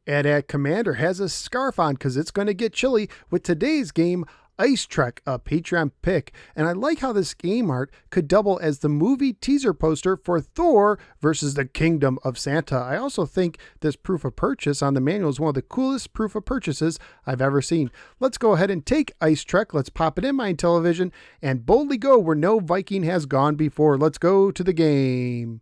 Ed Commander has a scarf on because it's going to get chilly with today's game, Ice Trek, a Patreon pick. And I like how this game art could double as the movie teaser poster for Thor versus the Kingdom of Santa. I also think this proof of purchase on the manual is one of the coolest proof of purchases I've ever seen. Let's go ahead and take Ice Trek. Let's pop it in my Intellivision and boldly go where no Viking has gone before. Let's go to the game.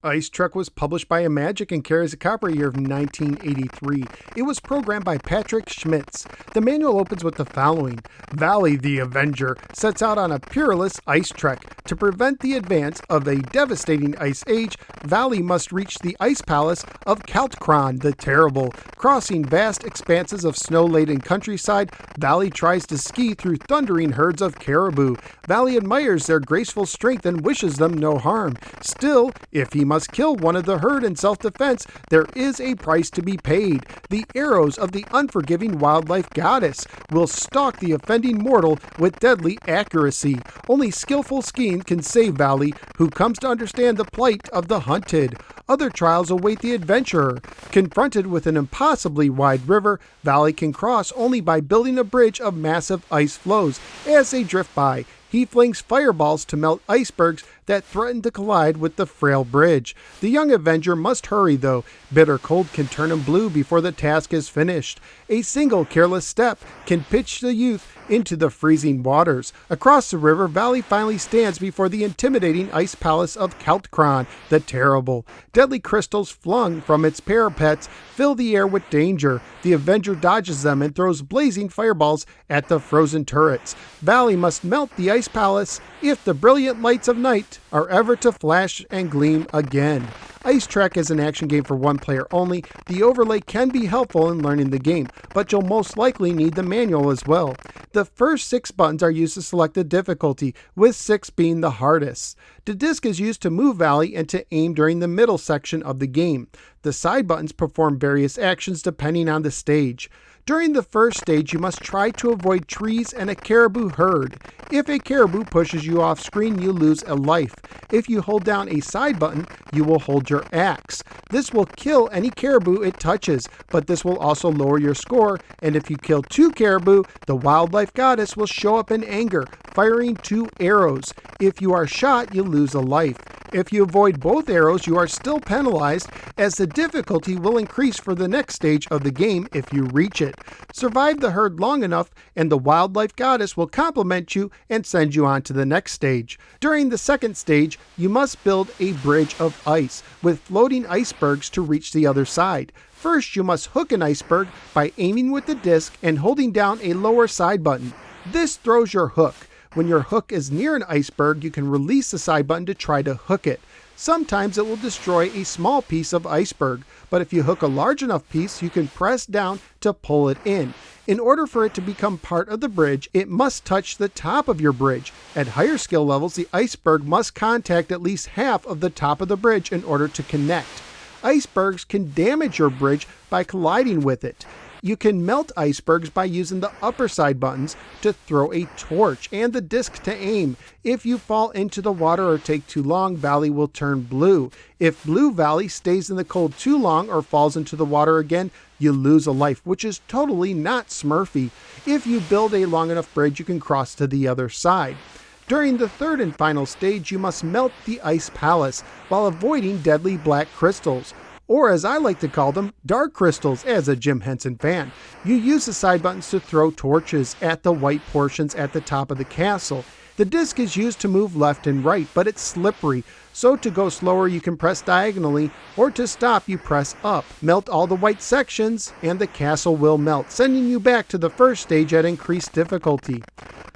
Ice Trek was published by Imagic and carries a copyright year of 1983. It was programmed by Patrick Schmitz. The manual opens with the following. Valley the Avenger sets out on a perilous ice trek. To prevent the advance of a devastating ice age, Valley must reach the ice palace of Kaltkron the Terrible. Crossing vast expanses of snow-laden countryside, Valley tries to ski through thundering herds of caribou. Valley admires their graceful strength and wishes them no harm. Still, if he must kill one of the herd in self-defense, there is a price to be paid. The arrows of the unforgiving wildlife goddess will stalk the offending mortal with deadly accuracy. Only skillful skiing can save Valley, who comes to understand the plight of the hunted. Other trials await the adventurer. Confronted with an impossibly wide river, Valley can cross only by building a bridge of massive ice floes. As they drift by, he flings fireballs to melt icebergs that threaten to collide with the frail bridge. The young Avenger must hurry, though. Bitter cold can turn him blue before the task is finished. A single careless step can pitch the youth into the freezing waters. Across the river, Valley finally stands before the intimidating ice palace of Kaltkron the Terrible. Deadly crystals flung from its parapets fill the air with danger. The Avenger dodges them and throws blazing fireballs at the frozen turrets. Valley must melt the ice palace if the brilliant lights of night are ever to flash and gleam again. Ice Trek is an action game for one player only. The overlay can be helpful in learning the game, but you'll most likely need the manual as well. The first 6 buttons are used to select the difficulty, with 6 being the hardest. The disc is used to move Valley and to aim during the middle section of the game. The side buttons perform various actions depending on the stage. During the first stage, you must try to avoid trees and a caribou herd. If a caribou pushes you off screen, you lose a life. If you hold down a side button, you will hold your axe. This will kill any caribou it touches, but this will also lower your score, and if you kill 2 caribou, the wildlife goddess will show up in anger, firing 2 arrows. If you are shot, you lose a life. If you avoid both arrows, you are still penalized, as the difficulty will increase for the next stage of the game if you reach it. Survive the herd long enough, and the wildlife goddess will compliment you and send you on to the next stage. During the second stage, you must build a bridge of ice with floating icebergs to reach the other side. First, you must hook an iceberg by aiming with the disc and holding down a lower side button. This throws your hook. When your hook is near an iceberg, you can release the side button to try to hook it. Sometimes it will destroy a small piece of iceberg, but if you hook a large enough piece, you can press down to pull it in. In order for it to become part of the bridge, it must touch the top of your bridge. At higher skill levels, the iceberg must contact at least half of the top of the bridge in order to connect. Icebergs can damage your bridge by colliding with it. You can melt icebergs by using the upper side buttons to throw a torch and the disc to aim. If you fall into the water or take too long, Valley will turn blue. If Blue Valley stays in the cold too long or falls into the water again, you lose a life, which is totally not Smurfy. If you build a long enough bridge, you can cross to the other side. During the third and final stage, you must melt the ice palace while avoiding deadly black crystals, or as I like to call them, dark crystals as a Jim Henson fan. You use the side buttons to throw torches at the white portions at the top of the castle. The disc is used to move left and right, but it's slippery, so to go slower you can press diagonally, or to stop you press up. Melt all the white sections and the castle will melt, sending you back to the first stage at increased difficulty.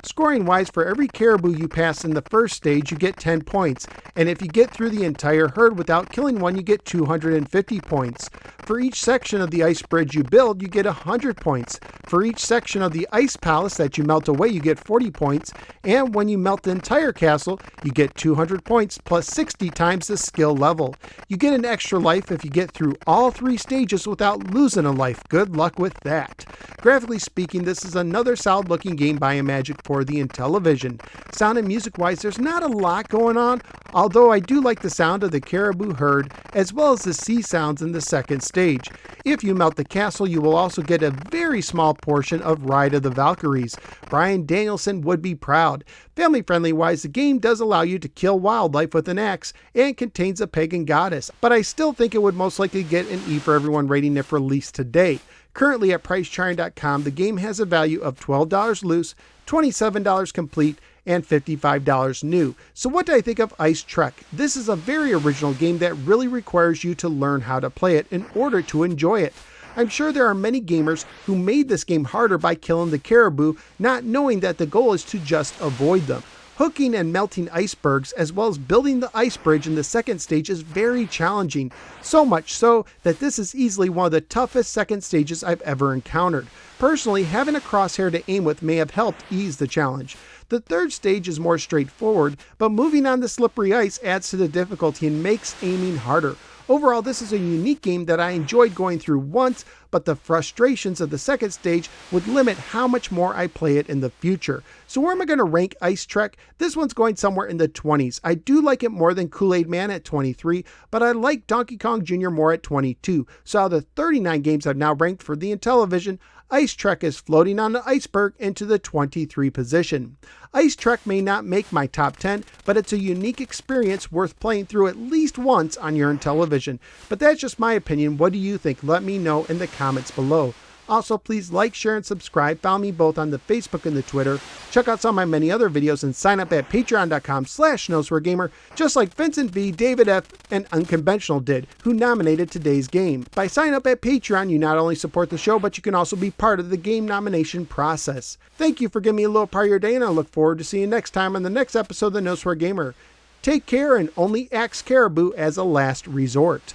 Scoring wise, for every caribou you pass in the first stage, you get 10 points, and if you get through the entire herd without killing one, you get 250 points. For each section of the ice bridge you build, you get 100 points. For each section of the ice palace that you melt away, you get 40 points, and when you melt the entire castle, you get 200 points plus 60 times the skill level. You get an extra life if you get through all 3 stages without losing a life. Good luck with that. Graphically speaking, this is another solid looking game by Imagic for the Intellivision. Sound and music wise, there's not a lot going on, although I do like the sound of the Caribou herd as well as the sea sounds in the second stage. If you melt the castle, you will also get a very small portion of Ride of the Valkyries. Brian Danielson would be proud. Family friendly wise, the game does allow you to kill wildlife with an axe and contains a pagan goddess, but I still think it would most likely get an E for everyone rating if released today. Currently at PriceCharting.com, the game has a value of $12 loose, $27 complete, and $55 new. So what do I think of Ice Trek? This is a very original game that really requires you to learn how to play it in order to enjoy it. I'm sure there are many gamers who made this game harder by killing the Caribou, not knowing that the goal is to just avoid them. Hooking and melting icebergs as well as building the ice bridge in the second stage is very challenging, so much so that this is easily one of the toughest second stages I've ever encountered. Personally, having a crosshair to aim with may have helped ease the challenge. The third stage is more straightforward, but moving on the slippery ice adds to the difficulty and makes aiming harder. Overall, this is a unique game that I enjoyed going through once, but the frustrations of the second stage would limit how much more I play it in the future. So where am I going to rank Ice Trek? This one's going somewhere in the 20s. I do like it more than Kool-Aid Man at 23, but I like Donkey Kong Jr. more at 22. So out of the 39 games I've now ranked for the Intellivision, Ice Trek is floating on the iceberg into the 23 position. Ice Trek may not make my top 10, but it's a unique experience worth playing through at least once on your Intellivision. But that's just my opinion. What do you think? Let me know in the comments below. Also, please like, share, and subscribe. Follow me both on the Facebook and the Twitter. Check out some of my many other videos and sign up at patreon.com/KnowsWhereGamer, just like Vincent V, David F, and Unconventional did, who nominated today's game. By signing up at Patreon, you not only support the show, but you can also be part of the game nomination process. Thank you for giving me a little part of your day, and I look forward to seeing you next time on the next episode of the KnowsWhereGamer. Take care and only axe Caribou as a last resort.